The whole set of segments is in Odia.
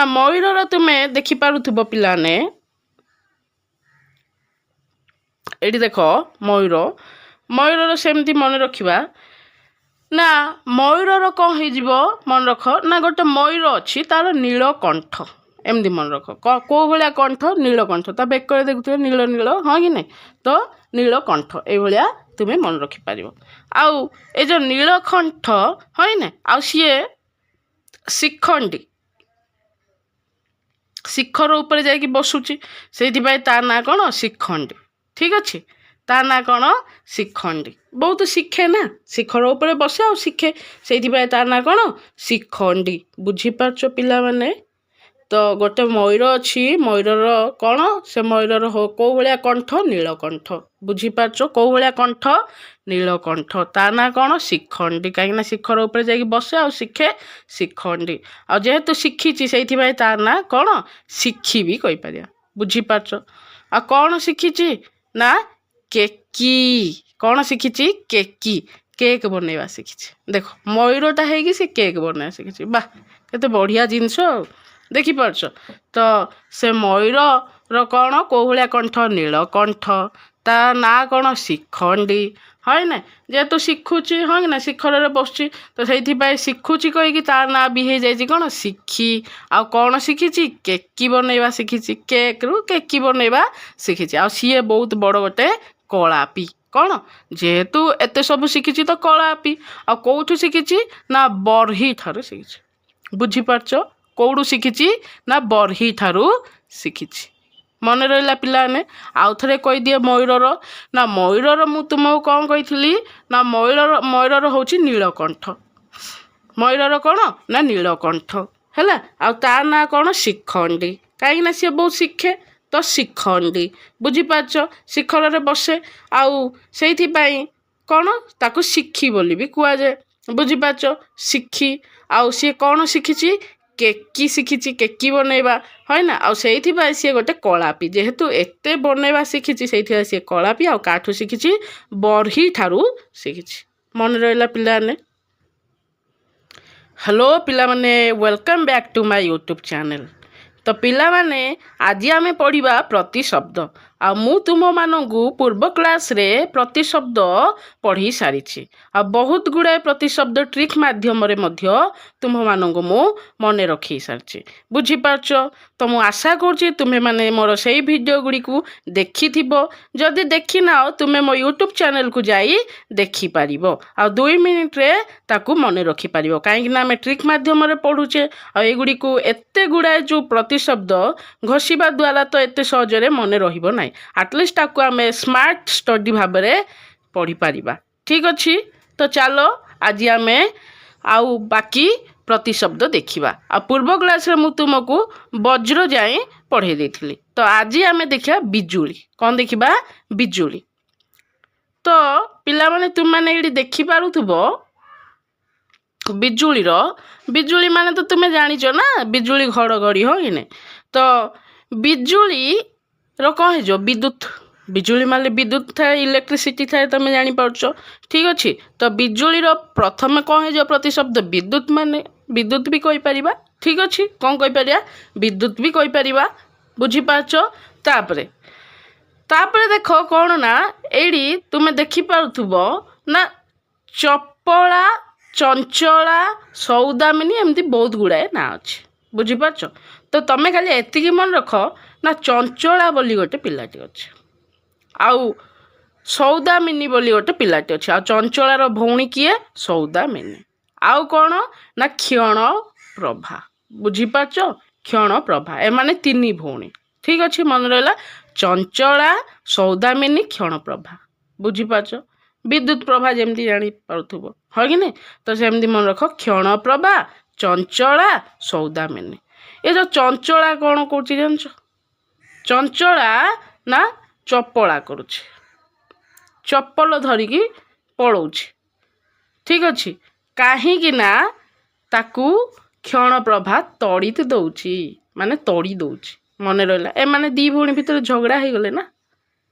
ମୟୂରର ତୁମେ ଦେଖିପାରୁଥିବ ପିଲାମାନେ, ଏଠି ଦେଖ ମୟୂରର ସେମିତି ମନେ ରଖିବା ନା। ମୟୂରର କ'ଣ ହେଇଯିବ ମନେ ରଖ ନା, ଗୋଟେ ମୟୂର ଅଛି ତାର ନୀଳକଣ୍ଠ, ଏମିତି ମନେ ରଖ। କେଉଁ ଭଳିଆ କଣ୍ଠ? ନୀଳକଣ୍ଠ। ତା ବେକରେ ଦେଖୁଥିବ ନୀଳ ନୀଳ, ହଁ କି ନାହିଁ? ତ ନୀଳକଣ୍ଠ ଏଇଭଳିଆ ତୁମେ ମନେ ରଖିପାରିବ। ଆଉ ଏ ଯେଉଁ ନୀଳକଣ୍ଠ ହଁ ନା, ଆଉ ସିଏ ଶିଖଣ୍ଡୀ, ଶିଖର ଉପରେ ଯାଇକି ବସୁଛି, ସେଇଥିପାଇଁ ତା ନାଁ କ'ଣ? ଶିଖଣ୍ଡୀ। ଠିକ୍ ଅଛି, ତା ନାଁ କ'ଣ? ଶିଖଣ୍ଡୀ। ବହୁତ ଶିଖେ ନା, ଶିଖର ଉପରେ ବସେ ଆଉ ଶିଖେ, ସେଇଥିପାଇଁ ତା ନାଁ କ'ଣ? ଶିଖଣ୍ଡୀ। ବୁଝିପାରୁଛ ପିଲାମାନେ? ତ ଗୋଟେ ମୟୂର ଅଛି, ମୟୂରର କ'ଣ? ସେ ମୟୂରର କେଉଁ ଭଳିଆ କଣ୍ଠ? ନୀଳକଣ୍ଠ। ବୁଝିପାରୁଛ? କେଉଁ ଭଳିଆ କଣ୍ଠ? ନୀଳକଣ୍ଠ। ତା ନାଁ କ'ଣ? ଶିଖଣ୍ଡୀ। କାହିଁକିନା ଶିଖର ଉପରେ ଯାଇକି ବସେ ଆଉ ଶିଖେ, ଶିଖଣ୍ଡୀ। ଆଉ ଯେହେତୁ ଶିଖିଛି ସେଇଥିପାଇଁ ତା ନାଁ କ'ଣ? ଶିଖି ବି କହିପାରିବା। ବୁଝିପାରୁଛ? ଆଉ କ'ଣ ଶିଖିଛି ନା କେକି। କ'ଣ ଶିଖିଛି? କେକି, କେକ୍ ବନେଇବା ଶିଖିଛି। ଦେଖ ମୟୂରଟା ହେଇକି ସେ କେକ୍ ବନେଇବା ଶିଖିଛି। ବାଃ, କେତେ ବଢ଼ିଆ ଜିନିଷ ଆଉ। ଦେଖିପାରୁଛ? ତ ସେ ମୟୂରର କ'ଣ? କେଉଁ ଭଳିଆ କଣ୍ଠ? ନୀଳକଣ୍ଠ। ତା ନାଁ କ'ଣ? ଶିଖଣ୍ଡୀ। ହଁ ନା, ଯେହେତୁ ଶିଖୁଛି ହଁ କି ନା, ଶିଖରରେ ବସୁଛି, ତ ସେଇଥିପାଇଁ ଶିଖୁଛି କହିକି ତା ନାଁ ବି ହେଇଯାଇଛି କ'ଣ? ଶିଖି। ଆଉ କ'ଣ ଶିଖିଛି? କେକି ବନେଇବା ଶିଖିଛି। କେକ୍ରୁ କେକି ବନେଇବା ଶିଖିଛି। ଆଉ ସିଏ ବହୁତ ବଡ଼ ଗୋଟେ କଳାପି। କ'ଣ? ଯେହେତୁ ଏତେ ସବୁ ଶିଖିଛି ତ କଳାପି। ଆଉ କେଉଁଠୁ ଶିଖିଛି ନା? ବରହି ଠାରୁ ଶିଖିଛି। ବୁଝିପାରୁଛ? କେଉଁଠୁ ଶିଖିଛି ନା? ବରହି ଠାରୁ ଶିଖିଛି। ମନେ ରହିଲା ପିଲାମାନେ? ଆଉ ଥରେ କହିଦିଏ ମୟୂରର ନା, ମୟୂରର ମୁଁ ତୁମକୁ କ'ଣ କହିଥିଲି ନା, ମୟୂରର ହେଉଛି ନୀଳକଣ୍ଠ। ମୟୂରର କ'ଣ ନା? ନୀଳକଣ୍ଠ ହେଲା। ଆଉ ତା ନାଁ କ'ଣ? ଶିଖଣ୍ଡୀ। କାହିଁକିନା ସିଏ ବହୁତ ଶିଖେ ତ ଶିଖଣ୍ଡୀ। ବୁଝିପାରୁଛ? ଶିଖରରେ ବସେ ଆଉ ସେଇଥିପାଇଁ କ'ଣ? ତାକୁ ଶିଖି ବୋଲି ବି କୁହାଯାଏ। ବୁଝିପାରୁଛ? ଶିଖି। ଆଉ ସିଏ କ'ଣ ଶିଖିଛି? କେକି ଶିଖିଛି, କେକି ବନେଇବା হয় ନା। ଆଉ ସେଇଥିପାଇଁ ସିଏ ଗୋଟେ କଳାପି। ଯେହେତୁ ଏତେ ବନେଇବା ଶିଖିଛି ସେଇଥିପାଇଁ ସିଏ କଳାପି। ଆଉ କାଠୁ ଶିଖିଛି? ବରହି ଠାରୁ ଶିଖିଛି। ମନେ ରହିଲା ପିଲାମାନେ? ହ୍ୟାଲୋ ପିଲାମାନେ, welcome back to my YouTube channel. ତ ପିଲାମାନେ ଆଜି ଆମେ ପଢ଼ିବା ପ୍ରତିଶବ୍ଦ। ଆଉ ମୁଁ ତୁମମାନଙ୍କୁ ପୂର୍ବ କ୍ଲାସ୍ରେ ପ୍ରତିଶବ୍ଦ ପଢ଼ି ସାରିଛି। ଆଉ ବହୁତ ଗୁଡ଼ାଏ ପ୍ରତିଶବ୍ଦ ଟ୍ରିକ୍ ମାଧ୍ୟମରେ ମଧ୍ୟ ତୁମମାନଙ୍କୁ ମୁଁ ମନେ ରଖି ସାରିଛି। ବୁଝିପାରୁଛ? ତ ମୁଁ ଆଶା କରୁଛି ତୁମେମାନେ ମୋର ସେଇ ଭିଡ଼ିଓ ଗୁଡ଼ିକୁ ଦେଖିଥିବ। ଯଦି ଦେଖିନାଅ ତୁମେ ମୋ ୟୁଟ୍ୟୁବ୍ ଚ୍ୟାନେଲ୍କୁ ଯାଇ ଦେଖିପାରିବ। ଆଉ 2 ମିନିଟ୍ରେ ତାକୁ ମନେ ରଖିପାରିବ। କାହିଁକିନା ଆମେ ଟ୍ରିକ୍ ମାଧ୍ୟମରେ ପଢ଼ୁଛେ। ଆଉ ଏଗୁଡ଼ିକୁ ଏତେ ଗୁଡ଼ାଏ ଯେଉଁ ପ୍ରତିଶବ୍ଦ ଘୋଷିବା ଦ୍ୱାରା ତ ଏତେ ସହଜରେ ମନେ ରହିବ ନାହିଁ। ଆଟଲିଷ୍ଟ ତାକୁ ଆମେ ସ୍ମାର୍ଟ ଷ୍ଟଡି ଭାବରେ ପଢ଼ିପାରିବା। ଠିକ୍ ଅଛି? ତ ଚାଲ ଆଜି ଆମେ ଆଉ ବାକି ପ୍ରତିଶବ୍ଦ ଦେଖିବା। ଆଉ ପୂର୍ବ କ୍ଲାସ୍ରେ ମୁଁ ତୁମକୁ ବଜ୍ର ଯାଏଁ ପଢ଼େଇ ଦେଇଥିଲି। ତ ଆଜି ଆମେ ଦେଖିବା ବିଜୁଳି। କ'ଣ ଦେଖିବା? ବିଜୁଳି। ତ ପିଲାମାନେ ତୁମମାନେ ଏଇଠି ଦେଖିପାରୁଥିବ ବିଜୁଳି ମାନେ ତ ତୁମେ ଜାଣିଛ ନା, ବିଜୁଳି ଘଡ଼ଘଡ଼ି ହଁ କି ନାହିଁ। ତ ବିଜୁଳିର କ'ଣ ହେଇଯିବ? ବିଦ୍ୟୁତ୍। ବିଜୁଳି ମାନେ ବିଦ୍ୟୁତ୍ ଥାଏ, ଇଲେକ୍ଟ୍ରିସିଟି ଥାଏ, ତୁମେ ଜାଣିପାରୁଛ। ଠିକ୍ ଅଛି? ତ ବିଜୁଳିର ପ୍ରଥମେ କ'ଣ ହେଇଯିବ? ପ୍ରତିଶବ୍ଦ ବିଦ୍ୟୁତ୍। ମାନେ ବିଦ୍ୟୁତ୍ ବି କହିପାରିବା। ଠିକ୍ ଅଛି? କ'ଣ କହିପାରିବା? ବିଦ୍ୟୁତ୍ ବି କହିପାରିବା। ବୁଝିପାରୁଛ? ତାପରେ ଦେଖ କ'ଣ ନା, ଏଇଠି ତୁମେ ଦେଖିପାରୁଥିବ ନା, ଚପଳା, ଚଞ୍ଚଳା, ସୌଦାମିନୀ, ଏମିତି ବହୁତ ଗୁଡ଼ାଏ ନାଁ ଅଛି। ବୁଝିପାରୁଛ? ତ ତମେ ଖାଲି ଏତିକି ମନେ ରଖ ନା, ଚଞ୍ଚଳା ବୋଲି ଗୋଟେ ପିଲାଟି ଅଛି, ଆଉ ସୌଦାମିନୀ ବୋଲି ଗୋଟେ ପିଲାଟି ଅଛି। ଆଉ ଚଞ୍ଚଳାର ଭଉଣୀ କିଏ? ସୌଦାମିନୀ। ଆଉ କ'ଣ ନା, କ୍ଷଣପ୍ରଭା। ବୁଝିପାରୁଛ? କ୍ଷଣପ୍ରଭା। ଏମାନେ 3 ଭଉଣୀ। ଠିକ୍ ଅଛି? ମନେ ରହିଲା? ଚଞ୍ଚଳା, ସୌଦାମିନୀ, କ୍ଷଣପ୍ରଭା। ବୁଝିପାରୁଛ? ବିଦ୍ୟୁତ୍ ପ୍ରଭା ଯେମିତି ଜାଣିପାରୁଥିବ ହଁ କି ନାହିଁ। ତ ସେମିତି ମନେ ରଖ, କ୍ଷଣପ୍ରଭା, ଚଞ୍ଚଳା, ସୌଦାମିନୀ। ଏ ଯେଉଁ ଚଞ୍ଚଳା କ'ଣ କରୁଛି ଜାଣିଛ? ଚଞ୍ଚଳା ନା ଚପଳା କରୁଛି, ଚପଲ ଧରିକି ପଳଉଛି। ଠିକ୍ ଅଛି? କାହିଁକି ନା ତାକୁ କ୍ଷଣପ୍ରଭା ତଡ଼ି ଦେଉଛି, ମାନେ ତଡ଼ି ଦେଉଛି। ମନେ ରହିଲା? ଏମାନେ 2 ଭଉଣୀ ଭିତରେ ଝଗଡ଼ା ହେଇଗଲେ ନା।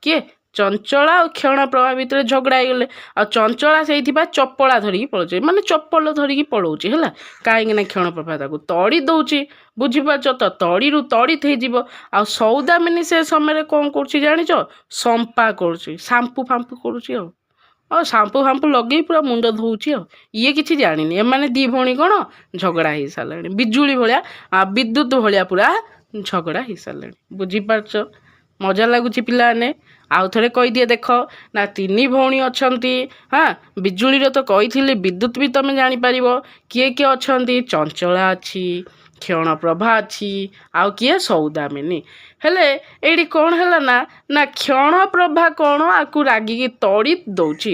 କିଏ? ଚଞ୍ଚଳା ଆଉ କ୍ଷଣ ପ୍ରଭା ଭିତରେ ଝଗଡ଼ା ହେଇଗଲେ ଆଉ ଚଞ୍ଚଳା ସେଇଥିପାଇଁ ଚପଳା ଧରିକି ପଳାଉଛି ମାନେ ଚପଲ ଧରିକି ପଳାଉଛି ହେଲା କାହିଁକି ନା କ୍ଷଣ ପ୍ରଭା ତାକୁ ତଡ଼ି ଦେଉଛି ବୁଝିପାରୁଛ ତ ତଡ଼ିରୁ ତଡ଼ିତ ହେଇଯିବ ଆଉ ସୌଦାମିନୀ ସେ ସମୟରେ କ'ଣ କରୁଛି ଜାଣିଛ ସମ୍ପା କରୁଛି ସାମ୍ପୁ ଫାମ୍ପୁ କରୁଛି ଆଉ ସାମ୍ପୁ ଫାମ୍ପୁ ଲଗେଇ ପୁରା ମୁଣ୍ଡ ଧୋଉଛି ଆଉ ଇଏ କିଛି ଜାଣିନି ଏମାନେ ଦି ଭଉଣୀ କ'ଣ ଝଗଡ଼ା ହେଇସାରିଲାଣି ବିଜୁଳି ଭଳିଆ ବିଦ୍ୟୁତ ଭଳିଆ ପୁରା ଝଗଡ଼ା ହେଇସାରିଲାଣି ବୁଝିପାରୁଛ ମଜା ଲାଗୁଛି ପିଲାମାନେ ଆଉ ଥରେ କହିଦିଏ ଦେଖ ନା ତିନି ଭଉଣୀ ଅଛନ୍ତି ବିଜୁଳିରେ ତ କହିଥିଲି ବିଦ୍ୟୁତ ବି ତମେ ଜାଣିପାରିବ କିଏ କିଏ ଅଛନ୍ତି ଚଞ୍ଚଳା ଅଛି କ୍ଷଣପ୍ରଭା ଅଛି ଆଉ କିଏ ସୌଦାମିନୀ ହେଲେ ଏଇଠି କ'ଣ ହେଲା ନା ନା କ୍ଷଣପ୍ରଭା କ'ଣ ଆକୁ ରାଗିକି ତଡ଼ି ଦେଉଛି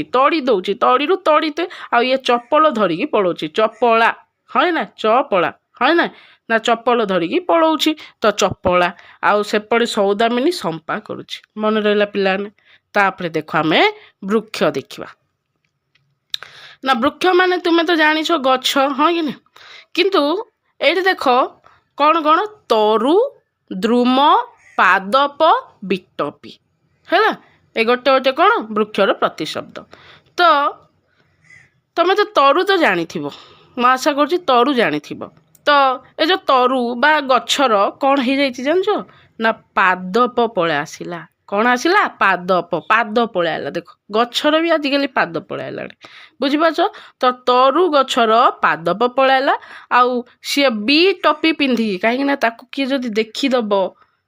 ତଡ଼ିରୁ ତଡ଼ିତେ ଆଉ ଇଏ ଚପଲ ଧରିକି ପଳାଉଛି ଚପଳା ହଁ ନା ଚପଳା ହଁ ନା ଚପଲ ଧରିକି ପଳାଉଛି ତ ଚପଳା ଆଉ ସେପଟେ ସୌଦାମିନୀ ସମ୍ପା କରୁଛି ମନେ ରହିଲା ପିଲାମାନେ ତାପରେ ଦେଖ ଆମେ ବୃକ୍ଷ ଦେଖିବା ନା ବୃକ୍ଷ ମାନେ ତୁମେ ତ ଜାଣିଛ ଗଛ ହଁ କି ନା କିନ୍ତୁ ଏଇଠି ଦେଖ କ'ଣ କ'ଣ ତରୁ ଦ୍ରୁମ ପାଦପ ବିଟପି ହେଲା ଏ ଗୋଟେ ଗୋଟେ କ'ଣ ବୃକ୍ଷର ପ୍ରତିଶବ୍ଦ ତ ତମେ ତ ତରୁ ତ ଜାଣିଥିବ ମୁଁ ଆଶା କରୁଛି ତରୁ ଜାଣିଥିବ ତ ଏ ଯେଉଁ ତରୁ ବା ଗଛର କ'ଣ ହେଇଯାଇଛି ଜାଣିଛ ନା ପାଦପ ପଳେଇ ଆସିଲା କ'ଣ ଆସିଲା ପାଦ ପଳେଇ ଆସିଲା ଦେଖ ଗଛର ବି ଆଜିକାଲି ପାଦ ପଳେଇ ଆସିଲାଣି ବୁଝିପାରୁଛ ତ ତରୁ ଗଛର ପାଦପ ପଳେଇ ଆସିଲା ଆଉ ସିଏ ବି ଟପି ପିନ୍ଧିକି କାହିଁକି ନା ତାକୁ କିଏ ଯଦି ଦେଖିଦେବ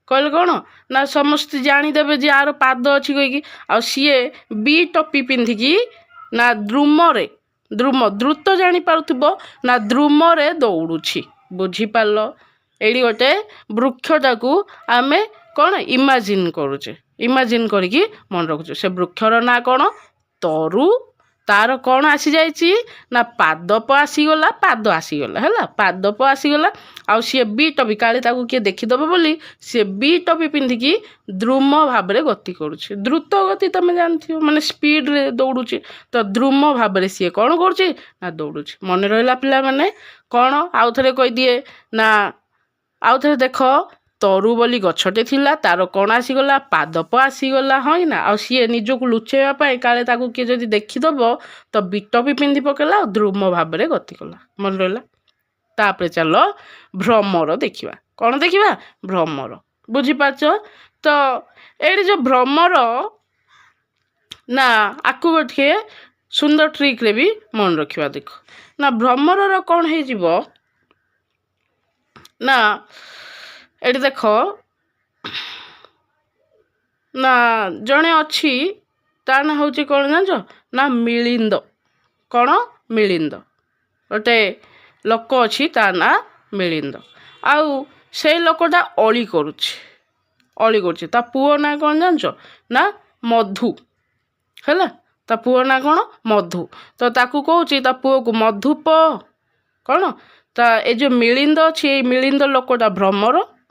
କହିଲେ କ'ଣ ନା ସମସ୍ତେ ଜାଣିଦେବେ ଯେ ଆର ପାଦ ଅଛି କହିକି ଆଉ ସିଏ ବି ଟପି ପିନ୍ଧିକି ନା ଦ୍ରୁତ ଜାଣିପାରୁଥିବ ନା ଦ୍ରୁମରେ ଦୌଡ଼ୁଛି ବୁଝିପାରିଲ ଏଇଠି ଗୋଟେ ବୃକ୍ଷଟାକୁ ଆମେ କ'ଣ ଇମାଜିନ୍ କରୁଛେ ଇମାଜିନ୍ କରିକି ମନେ ରଖୁଛେ ସେ ବୃକ୍ଷର ନାଁ କ'ଣ ତରୁ ତାର କ'ଣ ଆସିଯାଇଛି ନା ପାଦ ଆସିଗଲା ହେଲା ପାଦପ ଆସିଗଲା ଆଉ ସିଏ ବି ଟପି କାଳେ ତାକୁ କିଏ ଦେଖିଦେବ ବୋଲି ସିଏ ବି ଟପି ପିନ୍ଧିକି ଦ୍ରୁମ ଭାବରେ ଗତି କରୁଛି ଦ୍ରୁତ ଗତି ତମେ ଜାଣିଥିବ ମାନେ ସ୍ପିଡ଼ରେ ଦୌଡ଼ୁଛି ତ ଦ୍ରୁମ ଭାବରେ ସିଏ କ'ଣ କରୁଛି ନା ଦୌଡ଼ୁଛି ମନେ ରହିଲା ପିଲାମାନେ କ'ଣ ଆଉ ଥରେ କହିଦିଏ ନା ଆଉ ଥରେ ଦେଖ ତରୁ ବୋଲି ଗଛଟେ ଥିଲା ତାର କ'ଣ ଆସିଗଲା ପାଦପ ଆସିଗଲା ହଁ ନା ଆଉ ସିଏ ନିଜକୁ ଲୁଚେଇବା ପାଇଁ କାଳେ ତାକୁ କିଏ ଯଦି ଦେଖିଦେବ ତ ବିଟ ବି ପିନ୍ଧି ପକେଇଲା ଆଉ ଦ୍ରୁମ ଭାବରେ ଗତି କଲା ମନେ ରହିଲା ତାପରେ ଚାଲ ଭ୍ରମର ଦେଖିବା କ'ଣ ଦେଖିବା ଭ୍ରମର ବୁଝିପାରୁଛ ତ ଏଇଠି ଯେଉଁ ଭ୍ରମର ନା ଆକୁ ଗୋଟିଏ ସୁନ୍ଦର ଟ୍ରିକ୍ରେ ବି ମନେ ରଖିବା ଦେଖ ନା ଭ୍ରମରର କ'ଣ ହେଇଯିବ ନା ଏଠି ଦେଖ ନା ଜଣେ ଅଛି ତା ନାଁ ହେଉଛି କ'ଣ ଜାଣିଛ ନା ମିଳିନ୍ଦ କ'ଣ ମିଳିନ୍ଦ ଗୋଟେ ଲୋକ ଅଛି ତା ନାଁ ମିଳିନ୍ଦ ଆଉ ସେଇ ଲୋକଟା ଅଳି କରୁଛି ତା ପୁଅ ନାଁ କ'ଣ ଜାଣିଛ ନା ମଧୁ ହେଲା ତା ପୁଅ ନାଁ କ'ଣ ମଧୁ ତ ତାକୁ କହୁଛି ତା ପୁଅକୁ ମଧୁପ କ'ଣ ତା ଏ ଯେଉଁ ମିଳିନ୍ଦ ଅଛି ଏଇ ମିଳିନ୍ଦ ଲୋକଟା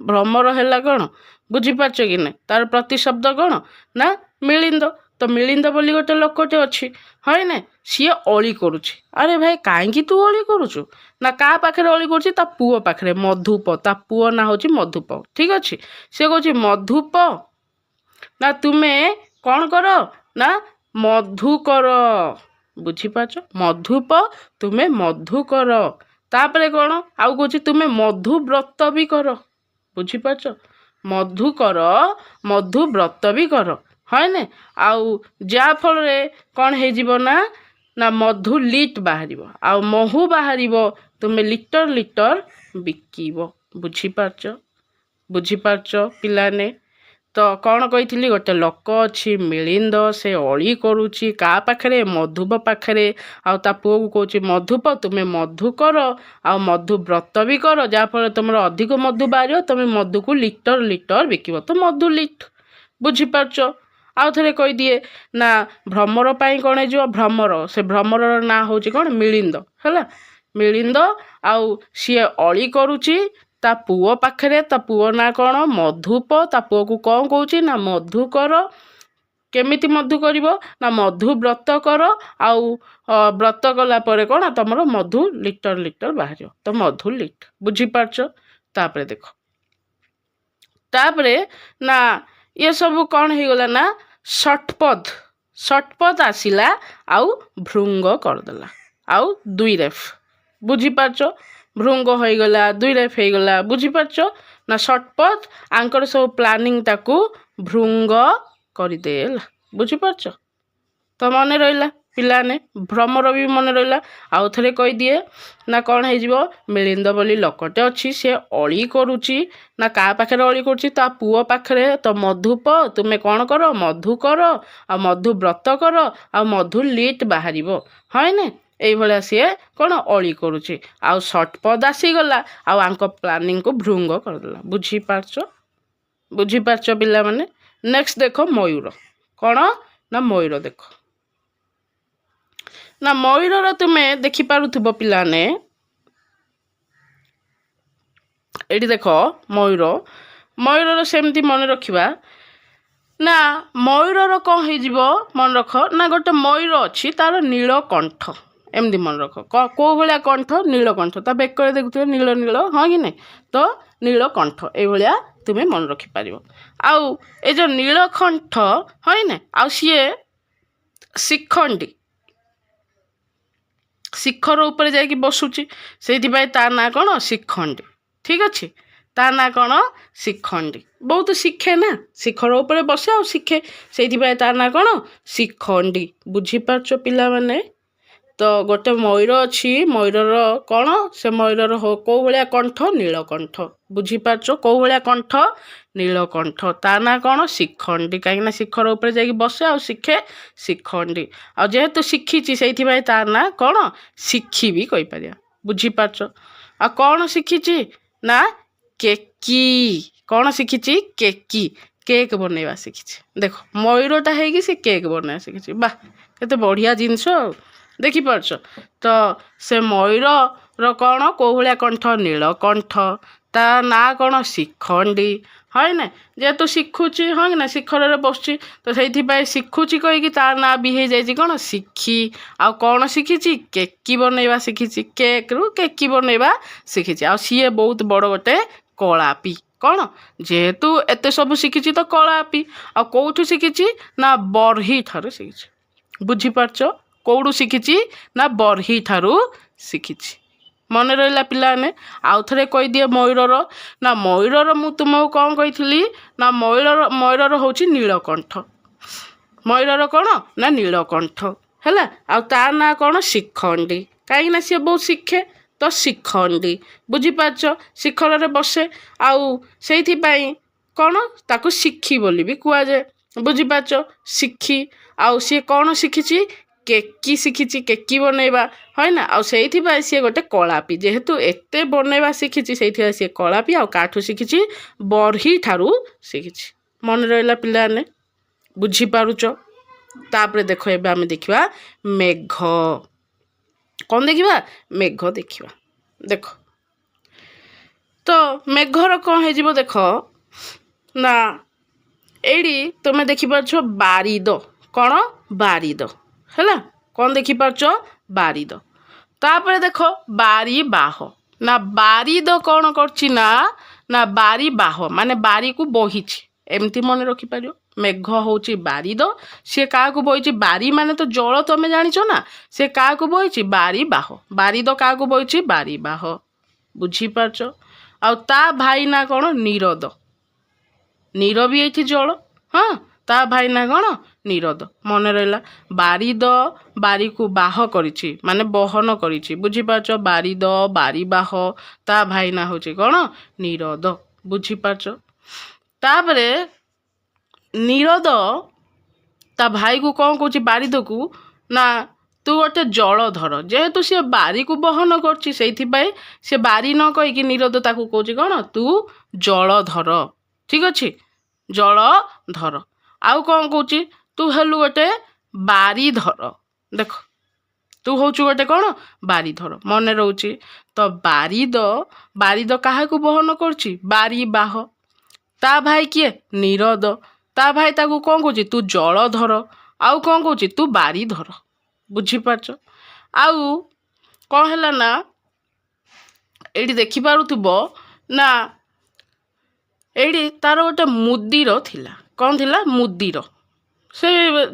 ଭ୍ରମର ହେଲା କ'ଣ ବୁଝିପାରୁଛ କି ନାହିଁ ତାର ପ୍ରତିଶବ୍ଦ କ'ଣ ନା ମିଳିନ୍ଦ ତ ମିଳିନ୍ଦ ବୋଲି ଗୋଟେ ଲୋକଟେ ଅଛି ହଁ ନା ସିଏ ଅଳି କରୁଛି ଆରେ ଭାଇ କାହିଁକି ତୁ ଅଳି କରୁଛୁ ନା କାହା ପାଖରେ ଅଳି କରୁଛି ତା ପୁଅ ପାଖରେ ମଧୁପ ତା ପୁଅ ନାଁ ହେଉଛି ମଧୁପ ଠିକ୍ ଅଛି ସିଏ କହୁଛି ମଧୁପ ନା ତୁମେ କ'ଣ କର ନା ମଧୁ କର ବୁଝିପାରୁଛ ମଧୁପ ତୁମେ ମଧୁ କର ତାପରେ କ'ଣ ଆଉ କହୁଛି ତୁମେ ମଧୁ ବ୍ରତ ବି କର ବୁଝିପାରୁଛ ମଧୁ କର ମଧୁ ବ୍ରତ ବି କର ହଁ ନା ଆଉ ଯାହାଫଳରେ କ'ଣ ହେଇଯିବ ନା ନା ମଧୁ ଲିଟ୍ ବାହାରିବ ଆଉ ମହୁ ବାହାରିବ ତୁମେ ଲିଟର ବିକିବ ବୁଝିପାରୁଛ ପିଲାମାନେ ତ କ'ଣ କହିଥିଲି ଗୋଟେ ଲୋକ ଅଛି ମିଳିନ୍ଦ ସେ ଅଳି କରୁଛି କାହା ପାଖରେ ମଧୁପ ପାଖରେ ଆଉ ତା ପୁଅକୁ କହୁଛି ମଧୁପ ତୁମେ ମଧୁ କର ଆଉ ମଧୁ ବ୍ରତ ବି କର ଯାହାଫଳରେ ତୁମର ଅଧିକ ମଧୁ ବାହାରିବ ତୁମେ ମଧୁକୁ ଲିଟର ବିକିବ ତ ମଧୁ ଲିଟ୍ ବୁଝିପାରୁଛ ଆଉ ଥରେ କହିଦିଏ ନା ଭ୍ରମର ପାଇଁ କ'ଣ ହେଇଯିବ ସେ ଭ୍ରମରର ନାଁ ହେଉଛି କ'ଣ ମିଳିନ୍ଦ ହେଲା ମିଳିନ୍ଦ ଆଉ ସିଏ ଅଳି କରୁଛି ତା ପୁଅ ପାଖରେ ତା ପୁଅ ନାଁ କ'ଣ ମଧୁପ ତା ପୁଅକୁ କ'ଣ କହୁଛି ନା ମଧୁ କର କେମିତି ମଧୁ କରିବ ନା ମଧୁ ବ୍ରତ କର ଆଉ ବ୍ରତ କଲା ପରେ କ'ଣ ତମର ମଧୁ ଲିଟର ବାହାରିବ ତ ମଧୁ ଲିଟ୍ ବୁଝିପାରୁଛ ତାପରେ ଦେଖ ତାପରେ ନା ଇଏ ସବୁ କ'ଣ ହେଇଗଲା ନା ଷଟ୍ପଦ ଷଟ୍ପଦ ଆସିଲା ଆଉ ଭୃଙ୍ଗ କରିଦେଲା ଆଉ ଦୁଇ ରେଫ ବୁଝିପାରୁଛ ଭୃଙ୍ଗ ହେଇଗଲା ଦୁଇ ରେଫ ହେଇଗଲା ବୁଝିପାରୁଛ ନା ଷଟ୍ପଦ ଆଙ୍କର ସବୁ ପ୍ଲାନିଂଟାକୁ ଭୃଙ୍ଗ କରିଦେଲା ବୁଝିପାରୁଛ ତ ମନେ ରହିଲା ପିଲାମାନେ ଭ୍ରମର ବି ମନେ ରହିଲା ଆଉ ଥରେ କହିଦିଏ ନା କ'ଣ ହେଇଯିବ ମିଳିନ୍ଦ ବୋଲି ଲୋକଟେ ଅଛି ସେ ଅଳି କରୁଛି ନା କାହା ପାଖରେ ଅଳି କରୁଛି ତା ପୁଅ ପାଖରେ ତ ମଧୁପ ତୁମେ କ'ଣ କର ମଧୁ କର ଆଉ ମଧୁ ବ୍ରତ କର ଆଉ ମଧୁ ଲିଟ୍ ବାହାରିବ ହଇନେ ଏଇଭଳିଆ ସିଏ କ'ଣ ଅଳି କରୁଛି ଆଉ ଷଟ୍ପଦ ଆସିଗଲା ଆଉ ଆଙ୍କ ପ୍ଲାନିଂକୁ ଭୃଙ୍ଗ କରିଦେଲା ବୁଝିପାରୁଛ ପିଲାମାନେ ନେକ୍ସଟ ଦେଖ ମୟୂର କ'ଣ ନା ମୟୂର ଦେଖ ନା ମୟୂରର ତୁମେ ଦେଖିପାରୁଥିବ ପିଲାମାନେ ଏଠି ଦେଖ ମୟୂରର ସେମିତି ମନେ ରଖିବା ନା ମୟୂରର କ'ଣ ହେଇଯିବ ମନେ ରଖ ନା ଗୋଟେ ମୟୂର ଅଛି ତାର ନୀଳକଣ୍ଠ ଏମିତି ମନେ ରଖ କେଉଁ ଭଳିଆ କଣ୍ଠ ନୀଳକଣ୍ଠ ତା ବେକରେ ଦେଖୁଥିବ ନୀଳ ନୀଳ ହଁ କି ନାହିଁ ତ ନୀଳକଣ୍ଠ ଏଇଭଳିଆ ତୁମେ ମନେ ରଖିପାରିବ ଆଉ ଏ ଯେଉଁ ନୀଳକଣ୍ଠ ହଁ ନା ଆଉ ସିଏ ଶିଖର ଉପରେ ଯାଇକି ବସୁଛି ସେଇଥିପାଇଁ ତା ନାଁ କ'ଣ ଶିଖଣ୍ଡୀ ଠିକ୍ ଅଛି ତା ନାଁ କ'ଣ ଶିଖଣ୍ଡୀ ବହୁତ ଶିଖେ ନା ଶିଖର ଉପରେ ବସେ ଆଉ ଶିଖେ ସେଇଥିପାଇଁ ତା ନାଁ କ'ଣ ଶିଖଣ୍ଡୀ ବୁଝିପାରୁଛ ପିଲାମାନେ ତ ଗୋଟେ ମୟୂର ଅଛି ମୟୂରର କ'ଣ ସେ ମୟୂରର କେଉଁ ଭଳିଆ କଣ୍ଠ ନୀଳକଣ୍ଠ ବୁଝିପାରୁଛ କେଉଁ ଭଳିଆ କଣ୍ଠ ନୀଳକଣ୍ଠ ତା ନାଁ କ'ଣ ଶିଖଣ୍ଡୀ କାହିଁକିନା ଶିଖର ଉପରେ ଯାଇକି ବସେ ଆଉ ଶିଖେ ଶିଖଣ୍ଡୀ ଆଉ ଯେହେତୁ ଶିଖିଛି ସେଇଥିପାଇଁ ତା ନାଁ କ'ଣ ଶିଖି ବି କହିପାରିବା ବୁଝିପାରୁଛ ଆଉ କ'ଣ ଶିଖିଛି ନା କେକି କ'ଣ ଶିଖିଛି କେକ୍ ବନେଇବା ଶିଖିଛି ଦେଖ ମୟୂରଟା ହେଇକି ସେ କେକ୍ ବନେଇବା ଶିଖିଛି ବାଃ କେତେ ବଢ଼ିଆ ଜିନିଷ ଆଉ ଦେଖିପାରୁଛ ତ ସେ ମୟୂରର କ'ଣ କେଉଁ ଭଳିଆ କଣ୍ଠ ନୀଳକଣ୍ଠ ତା ନାଁ କ'ଣ ଶିଖଣ୍ଡୀ ହଁ ନା ଯେହେତୁ ଶିଖୁଛି ହଁ କି ନା ଶିଖରରେ ବସୁଛି ତ ସେଇଥିପାଇଁ ଶିଖୁଛି କହିକି ତା ନାଁ ବି ହେଇଯାଇଛି କ'ଣ ଶିଖି ଆଉ କ'ଣ ଶିଖିଛି କେକି ବନେଇବା ଶିଖିଛି କେକ୍ରୁ କେକି ବନେଇବା ଶିଖିଛି ଆଉ ସିଏ ବହୁତ ବଡ଼ ଗୋଟେ କଳାପି କ'ଣ ଯେହେତୁ ଏତେ ସବୁ ଶିଖିଛି ତ କଳାପି ଆଉ କେଉଁଠୁ ଶିଖିଛି ନା ବରହି ଠାରୁ ଶିଖିଛି ବୁଝିପାରୁଛ କେଉଁଠୁ ଶିଖିଛି ନା ବରହି ଠାରୁ ଶିଖିଛି ମନେ ରହିଲା ପିଲାମାନେ ଆଉ ଥରେ କହିଦିଏ ମୟୂରର ନା ମୟୂରର ମୁଁ ତୁମକୁ କ'ଣ କହିଥିଲି ନା ମୟୂରର ହେଉଛି ନୀଳକଣ୍ଠ ମୟୂରର କ'ଣ ନା ନୀଳକଣ୍ଠ ହେଲା ଆଉ ତା ନାଁ କ'ଣ ଶିଖଣ୍ଡୀ କାହିଁକିନା ସିଏ ବହୁତ ଶିଖେ ତ ଶିଖଣ୍ଡୀ ବୁଝିପାରୁଛ ଶିଖରରେ ବସେ ଆଉ ସେଇଥିପାଇଁ କ'ଣ ତାକୁ ଶିଖି ବୋଲି ବି କୁହାଯାଏ ବୁଝିପାରୁଛ ଶିଖି ଆଉ ସିଏ କ'ଣ ଶିଖିଛି କେକି ଶିଖିଛି କେକି ବନେଇବା হয় ନା ଆଉ ସେଇଥିପାଇଁ ସିଏ ଗୋଟେ କଳାପି ଯେହେତୁ ଏତେ ବନେଇବା ଶିଖିଛି ସେଇଥିପାଇଁ ସିଏ କଳାପି ଆଉ କାଠୁ ଶିଖିଛି ବରହି ଠାରୁ ଶିଖିଛି ମନେ ରହିଲା ପିଲାମାନେ ବୁଝିପାରୁଛ ତାପରେ ଦେଖ ଏବେ ଆମେ ଦେଖିବା ମେଘ କ'ଣ ଦେଖିବା ମେଘ ଦେଖିବା ଦେଖ ତ ମେଘର କ'ଣ ହେଇଯିବ ଦେଖ ନା ଏଇଠି ତୁମେ ଦେଖିପାରୁଛ ବାରିଦ କ'ଣ ବାରିଦ ହେଲା କ'ଣ ଦେଖିପାରୁଛ ବାରିଦ ତାପରେ ଦେଖ ବାରିବାହ ନା ବାରିଦ କ'ଣ କରୁଛି ନା ବାରିବାହ ମାନେ ବାରିକୁ ବହିଛି ଏମିତି ମନେ ରଖିପାରିବ ମେଘ ହେଉଛି ବାରିଦ ସିଏ କାହାକୁ ବହିଛି ବାରି ମାନେ ତ ଜଳ ତମେ ଜାଣିଛ ନା ସେ କାହାକୁ ବହିଛି ବାରିବାହ ବାରିଦ କାହାକୁ ବହିଛି ବାରିବାହ ବୁଝିପାରୁଛ ଆଉ ତା ଭାଇ ନା କ'ଣ ନିରଦ ନୀର ବି ଏଇଠି ଜଳ ହଁ ତା ଭାଇ ନା କ'ଣ ନିରଦ ମନେ ରହିଲା ବାରିଦ ବାରିକୁ ବାହ କରିଛି ମାନେ ବହନ କରିଛି ବୁଝିପାରୁଛ ବାରିଦ ବାରିବାହ ତା ଭାଇ ନା ହେଉଛି କ'ଣ ନିରଦ ବୁଝିପାରୁଛ ତାପରେ ନିରଦ ତା ଭାଇକୁ କ'ଣ କହୁଛି ବାରିଦକୁ ନା ତୁ ଗୋଟେ ଜଳଧର ଯେହେତୁ ସିଏ ବାରିକୁ ବହନ କରୁଛି ସେଇଥିପାଇଁ ସେ ବାରି ନ କହିକି ନିରଦ ତାକୁ କହୁଛି କ'ଣ ତୁ ଜଳଧର ଠିକ୍ ଅଛି ଜଳଧର ଆଉ କ'ଣ କହୁଛି ତୁ ହେଲୁ ଗୋଟେ ବାରିଧର ଦେଖ ତୁ ହେଉଛୁ ଗୋଟେ କ'ଣ ବାରିଧର ମନେ ରହୁଛି ତ ବାରିଦ କାହାକୁ ବହନ କରୁଛି ବାରିବାହ ତା ଭାଇ କିଏ ନିରଦ ତା ଭାଇ ତାକୁ କ'ଣ କହୁଛି ତୁ ଜଳଧର ଆଉ କ'ଣ କହୁଛି ତୁ ବାରିଧର ବୁଝିପାରୁଛ ଆଉ କ'ଣ ହେଲା ନା ଏଇଠି ଦେଖିପାରୁଥିବ ନା ଏଇଠି ତାର ଗୋଟେ ମୁଦିର ଥିଲା କ'ଣ ଥିଲା ମୁଦିର ସେ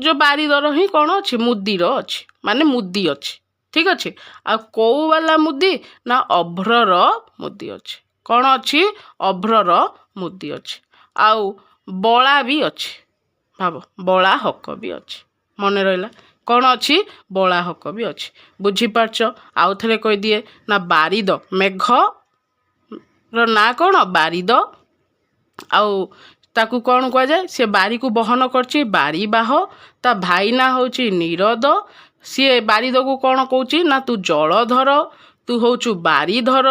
ଯେଉଁ ବାରିଦର ହିଁ କ'ଣ ଅଛି ମୁଦିର ଅଛି, ମାନେ ମୁଦି ଅଛି। ଠିକ୍ ଅଛି। ଆଉ କୋଉ ବାଲା ମୁଦି ନା ଅଭ୍ରର ମୁଦି ଅଛି। କ'ଣ ଅଛି? ଅଭ୍ରର ମୁଦି ଅଛି। ଆଉ ବଳା ବି ଅଛି। ଭାବ, ବଳା ହକ ବି ଅଛି। ମନେ ରହିଲା? କ'ଣ ଅଛି? ବଳା ହକ ବି ଅଛି। ବୁଝିପାରୁଛ? ଆଉ ଥରେ କହିଦିଏ ନା ବାରିଦ, ମେଘର ନାଁ କ'ଣ? ବାରିଦ। ଆଉ ତାକୁ କ'ଣ କୁହାଯାଏ? ସେ ବାରିକୁ ବହନ କରିଛି ବାରିବାହ। ତା ଭାଇ ନାଁ ହେଉଛି ନିରଦ। ସିଏ ବାରିଦକୁ କ'ଣ କହୁଛି ନା ତୁ ଜଳଧର, ତୁ ହଉଛୁ ବାରିଧର।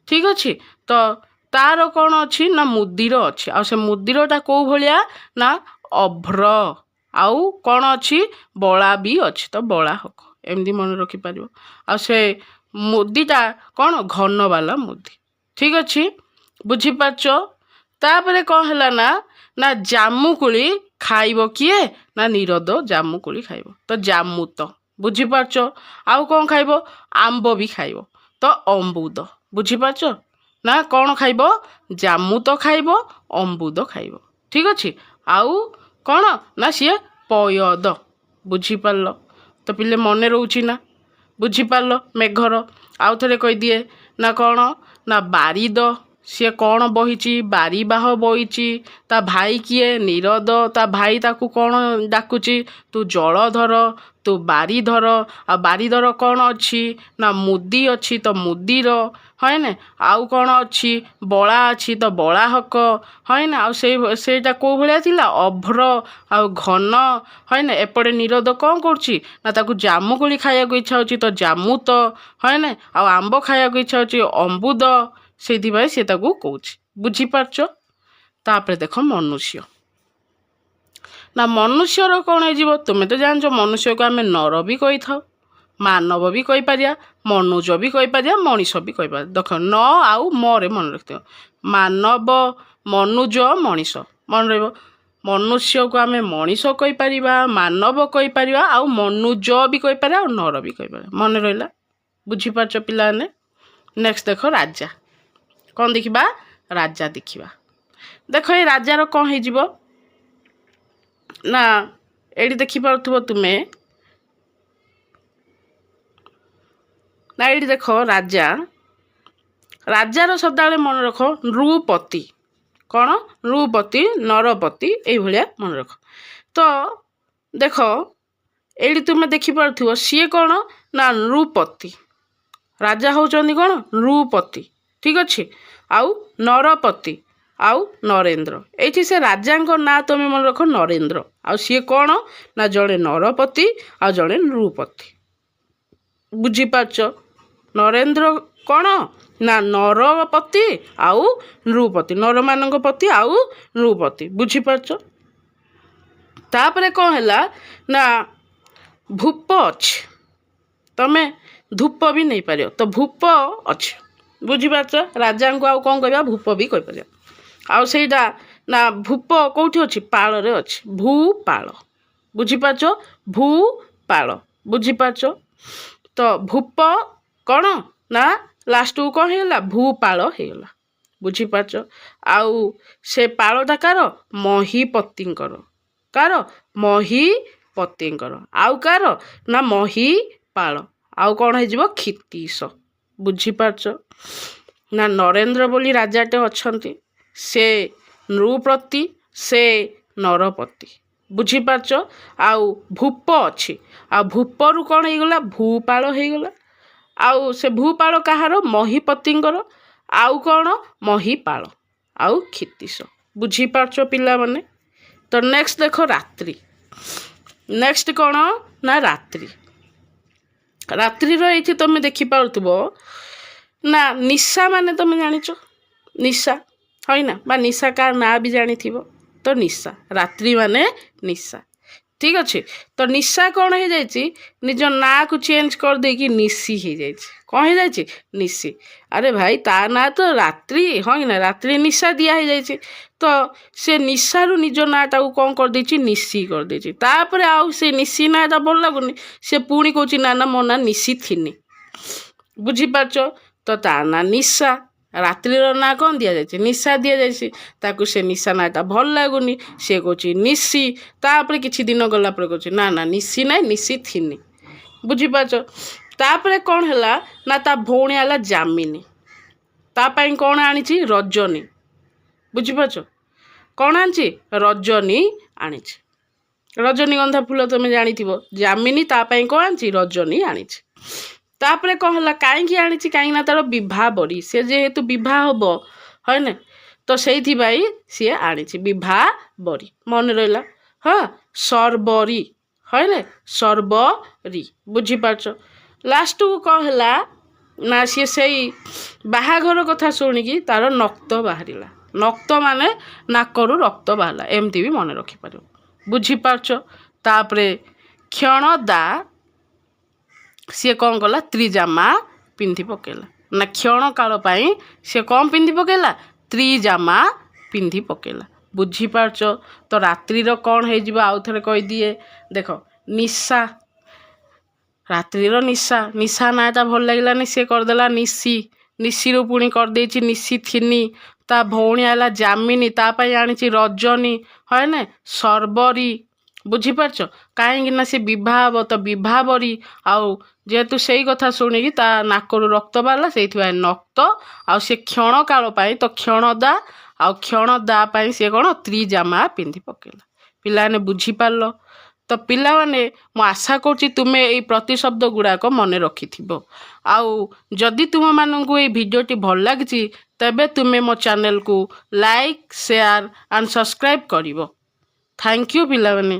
ଠିକ୍ ଅଛି। ତ ତାର କ'ଣ ଅଛି ନା ମୁଦିର ଅଛି। ଆଉ ସେ ମୁଦିରଟା କୋଉ ଭଳିଆ ନା ଅଭ୍ର। ଆଉ କ'ଣ ଅଛି? ବଳା ବି ଅଛି। ତ ବଳା ହକ, ଏମିତି ମନେ ରଖିପାରିବ। ଆଉ ସେ ମୁଦିଟା କ'ଣ? ଘନବାଲା ମୁଦି। ଠିକ୍ ଅଛି। ବୁଝିପାରୁଛ? ତାପରେ କ'ଣ ହେଲା ନା ନା ଜାମୁକୋଳି ଖାଇବ କିଏ? ନା ନିରଦ ଜାମୁକୋଳି ଖାଇବ। ତ ଜାମୁତ। ବୁଝିପାରୁଛ? ଆଉ କ'ଣ ଖାଇବ? ଆମ୍ବ ବି ଖାଇବ। ତ ଅମ୍ବୁଦ। ବୁଝିପାରୁଛ ନା? କ'ଣ ଖାଇବ? ଜାମୁତ ଖାଇବ, ଅମ୍ବୁଦ ଖାଇବ। ଠିକ୍ ଅଛି। ଆଉ କ'ଣ ନା ସିଏ ପୟଦ। ବୁଝିପାରିଲ? ତ ପିଲେ ମନେ ରହୁଛି ନା? ବୁଝିପାରିଲ ମେଘର? ଆଉ ଥରେ କହିଦିଏ ନା କ'ଣ ନା ବାରିଦ, ସିଏ କ'ଣ ବହିଛି? ବାରିବାହ ବହିଛି। ତା ଭାଇ କିଏ? ନିରଦ। ତା ଭାଇ ତାକୁ କ'ଣ ଡାକୁଛି? ତୁ ଜଳଧର, ତୁ ବାରିଧର। ଆଉ ବାରିଧର କ'ଣ ଅଛି? ନା ମୁଦି ଅଛି। ତ ମୁଦିର। হয় ନା? ଆଉ କ'ଣ ଅଛି? ବଳା ଅଛି। ତ ବଳା ହକ। হয় ନା? ଆଉ ସେଇଟା କୋଉ ଭଳିଆ ଥିଲା? ଅଭ୍ର ଆଉ ଘନ। হয় ନା? ଏପଟେ ନିରଦ କ'ଣ କରୁଛି ନା ତାକୁ ଜାମୁକୋଳି ଖାଇବାକୁ ଇଚ୍ଛା ହେଉଛି। ତ ଜାମୁତ। হয় ନା? ଆଉ ଆମ୍ବ ଖାଇବାକୁ ଇଚ୍ଛା ହେଉଛି ଅମ୍ବୁଦ। ସେଇଥିପାଇଁ ସେ ତାକୁ କହୁଛି। ବୁଝିପାରୁଛ? ତାପରେ ଦେଖ ମନୁଷ୍ୟ। ନା ମନୁଷ୍ୟର କ'ଣ ହେଇଯିବ? ତୁମେ ତ ଜାଣିଛ ମନୁଷ୍ୟକୁ ଆମେ ନର ବି କହିଥାଉ, ମାନବ ବି କହିପାରିବା, ମନୁଜ ବି କହିପାରିବା, ମଣିଷ ବି କହିପାରିବା। ଦେଖ ନ ଆଉ ମରେ ମନେ ରଖିଥିବ। ମାନବ, ମନୁଜ, ମଣିଷ। ମନେ ରହିବ। ମନୁଷ୍ୟକୁ ଆମେ ମଣିଷ କହିପାରିବା, ମାନବ କହିପାରିବା, ଆଉ ମନୁଜ ବି କହିପାରିବା, ଆଉ ନର ବି କହିପାରିବା। ମନେ ରହିଲା? ବୁଝିପାରୁଛ ପିଲାମାନେ? ନେକ୍ସଟ ଦେଖ ରାଜା। କ'ଣ ଦେଖିବା? ରାଜା ଦେଖିବା। ଦେଖ ଏ ରାଜାର କ'ଣ ହେଇଯିବ ନା ଏଇଠି ଦେଖିପାରୁଥିବ ତୁମେ ନା ଏଇଠି ଦେଖ ରାଜା। ରାଜାର ସଦାବେଳେ ମନେ ରଖ ନୃପତି। କ'ଣ? ନୃପତି, ନରପତି, ଏଇଭଳିଆ ମନେ ରଖ। ତ ଦେଖ ଏଇଠି ତୁମେ ଦେଖିପାରୁଥିବ ସିଏ କ'ଣ ନା ନୃପତି। ରାଜା ହେଉଛନ୍ତି କ'ଣ? ନୃପତି। ଠିକ୍ ଅଛି। ଆଉ ନରପତି ଆଉ ନରେନ୍ଦ୍ର। ଏଇଠି ସେ ରାଜାଙ୍କ ନାଁ ତୁମେ ମନେ ରଖ ନରେନ୍ଦ୍ର। ଆଉ ସିଏ କ'ଣ ନା ଜଣେ ନରପତି ଆଉ ଜଣେ ନୃପତି। ବୁଝିପାରୁଛ? ନରେନ୍ଦ୍ର କ'ଣ ନା ନରପତି ଆଉ ନୃପତି, ନରମାନଙ୍କ ପତି ଆଉ ନୃପତି। ବୁଝିପାରୁଛ? ତାପରେ କ'ଣ ହେଲା ନା ଭୂପ ଅଛି। ତମେ ଧୂପ ବି ନେଇପାରିବ। ତ ଭୂପ ଅଛି। ବୁଝିପାରୁଛ? ରାଜାଙ୍କୁ ଆଉ କ'ଣ କରିବା? ଭୂପ ବି କହିପାରିବା। ଆଉ ସେଇଟା ନା ଭୂପ କେଉଁଠି ଅଛି? ପାଳରେ ଅଛି। ଭୂପାଳ। ବୁଝିପାରୁଛ? ଭୂପାଳ। ବୁଝିପାରୁଛ? ତ ଭୂପ କ'ଣ ନା ଲାଷ୍ଟକୁ କ'ଣ ହେଇଗଲା? ଭୂପାଳ ହେଇଗଲା। ବୁଝିପାରୁଛ? ଆଉ ସେ ପାଳଟା କାର? ମହୀପତିଙ୍କର। କାର? ମହୀପତିଙ୍କର। ଆଉ କାର ନା ମହୀପାଳ। ଆଉ କ'ଣ ହେଇଯିବ? କ୍ଷିତୀଶ। ବୁଝିପାରୁଛ? ନା ନରେନ୍ଦ୍ର ବୋଲି ରାଜାଟେ ଅଛନ୍ତି। ସେ ନୃପତି, ସେ ନରପତି। ବୁଝିପାରୁଛ? ଆଉ ଭୂପ ଅଛି। ଆଉ ଭୂପରୁ କ'ଣ ହେଇଗଲା? ଭୂପାଳ ହେଇଗଲା। ଆଉ ସେ ଭୂପାଳ କାହାର? ମହୀପତିଙ୍କର। ଆଉ କ'ଣ? ମହୀପାଳ ଆଉ କ୍ଷିତୀଶ। ବୁଝିପାରୁଛ ପିଲାମାନେ? ତ ନେକ୍ସଟ ଦେଖ ରାତ୍ରି। ନେକ୍ସଟ କ'ଣ ନା ରାତ୍ରି। ରାତ୍ରିର ଏଇଠି ତୁମେ ଦେଖିପାରୁଥିବ ନା ନିଶା ମାନେ ତୁମେ ଜାଣିଛ ନିଶା, হয় ନା? ବା ନିଶା କାହାର ନାଁ ବି ଜାଣିଥିବ। ତ ନିଶା, ରାତ୍ରି ମାନେ ନିଶା। ଠିକ୍ ଅଛି। ତ ନିଶା କ'ଣ ହେଇଯାଇଛି? ନିଜ ନାଁକୁ ଚେଞ୍ଜ କରିଦେଇକି ନିଶି ହେଇଯାଇଛି। କ'ଣ ହେଇଯାଇଛି? ନିଶି। ଆରେ ଭାଇ ତା ନାଁ ତ ରାତ୍ରି, হয় ନା? ରାତ୍ରି ନିଶା ଦିଆ ହେଇଯାଇଛି। ତ ସେ ନିଶାରୁ ନିଜ ନାଁଟାକୁ କ'ଣ କରିଦେଇଛି? ନିଶି କରିଦେଇଛି। ତାପରେ ଆଉ ସେ ନିଶି ନାଁଟା ଭଲ ଲାଗୁନି, ସେ ପୁଣି କହୁଛି ନା ନା ମୋ ନାଁ ନିଶି ଥିନି। ବୁଝିପାରୁଛ? ତ ତା ନାଁ ନିଶା। ରାତ୍ରିର ନାଁ କ'ଣ ଦିଆଯାଇଛି? ନିଶା ଦିଆଯାଇଛି। ତାକୁ ସେ ନିଶା ନାଁଟା ଭଲ ଲାଗୁନି, ସେ କହୁଛି ନିଶି। ତାପରେ କିଛି ଦିନ ଗଲା ପରେ କହୁଛି ନା ନା ନିଶି ନାହିଁ, ନିଶି ଥିନି। ବୁଝିପାରୁଛ? ତାପରେ କ'ଣ ହେଲା ନା ତା ଭଉଣୀ ହେଲା ଯାମିନୀ। ତା ପାଇଁ କ'ଣ ଆଣିଛି? ରଜନୀ। ବୁଝିପାରୁଛ? କ'ଣ ଆଣିଛି? ରଜନୀ ଆଣିଛି। ରଜନୀଗନ୍ଧା ଫୁଲ ତୁମେ ଜାଣିଥିବ। ଯାମିନୀ ତା ପାଇଁ କ'ଣ ଆଣିଛି? ରଜନୀ ଆଣିଛି। ତାପରେ କ'ଣ ହେଲା? କାହିଁକି ଆଣିଛି? କାହିଁକି ନା ତାର ବିବାହ ବରି, ସେ ଯେହେତୁ ବିବାହ ହବ হয় ନା, ତ ସେଇଥିପାଇଁ ସିଏ ଆଣିଛି ବିବାହ ବରି। ମନେ ରହିଲା? ହଁ, ସର୍ବରୀ হয় ନା, ସର୍ବରୀ। ବୁଝିପାରୁଛ? ଲାଷ୍ଟକୁ କ'ଣ ହେଲା ନା ସିଏ ସେଇ ବାହାଘର କଥା ଶୁଣିକି ତାର ନକ୍ତ ବାହାରିଲା। ନକ୍ତ ମାନେ ନାକରୁ ରକ୍ତ ବାହାରିଲା, ଏମିତି ବି ମନେ ରଖିପାରିବ। ବୁଝିପାରୁଛ? ତାପରେ କ୍ଷଣଦା ସିଏ କ'ଣ କଲା? ତ୍ରିଜାମା ପିନ୍ଧି ପକେଇଲା। ନା କ୍ଷଣ କାଳ ପାଇଁ ସିଏ କ'ଣ ପିନ୍ଧି ପକେଇଲା? ତ୍ରିଜାମା ପିନ୍ଧି ପକେଇଲା। ବୁଝିପାରୁଛ? ତ ରାତ୍ରିର କ'ଣ ହେଇଯିବ ଆଉ ଥରେ କହିଦିଏ। ଦେଖ, ନିଶା, ରାତ୍ରିର ନିଶା। ନିଶା ନାଁଟା ଭଲ ଲାଗିଲାନି, ସିଏ କରିଦେଲା ନିଶି। ନିଶିରୁ ପୁଣି କରିଦେଇଛି ନିଶି ଥିନି। ତା ଭଉଣୀ ହେଲା ଯାମିନୀ, ତା ପାଇଁ ଆଣିଛି ରଜନୀ, হয় ନା, ସର୍ବରୀ। ବୁଝିପାରୁଛ? କାହିଁକି ନା ସେ ବିବାହ ହବ, ତ ବିବାହ ବରି। ଆଉ ଯେହେତୁ ସେଇ କଥା ଶୁଣିକି ତା ନାକରୁ ରକ୍ତ ବାହାରିଲା, ସେଇଥିପାଇଁ ନକ୍ତ। ଆଉ ସେ କ୍ଷଣ କାଳ ପାଇଁ, ତ କ୍ଷଣଦା ଆଉ କ୍ଷଣଦା ପାଇଁ ସିଏ କ'ଣ? ତ୍ରିଜାମା ପିନ୍ଧି ପକେଇଲା। ପିଲାମାନେ ବୁଝିପାରିଲ? ତ ପିଲାମାନେ, ମୁଁ ଆଶା କରୁଛି ତୁମେ ଏଇ ପ୍ରତିଶବ୍ଦ ଗୁଡ଼ାକ ମନେ ରଖିଥିବ। ଆଉ ଯଦି ତୁମମାନଙ୍କୁ ଏଇ ଭିଡ଼ିଓଟି ଭଲ ଲାଗିଛି, ତେବେ ତୁମେ ମୋ ଚ୍ୟାନେଲକୁ ଲାଇକ୍, ସେୟାର ଆଣ୍ଡ ସବସ୍କ୍ରାଇବ୍ କରିବ। ଥ୍ୟାଙ୍କ ୟୁ ପିଲାମାନେ।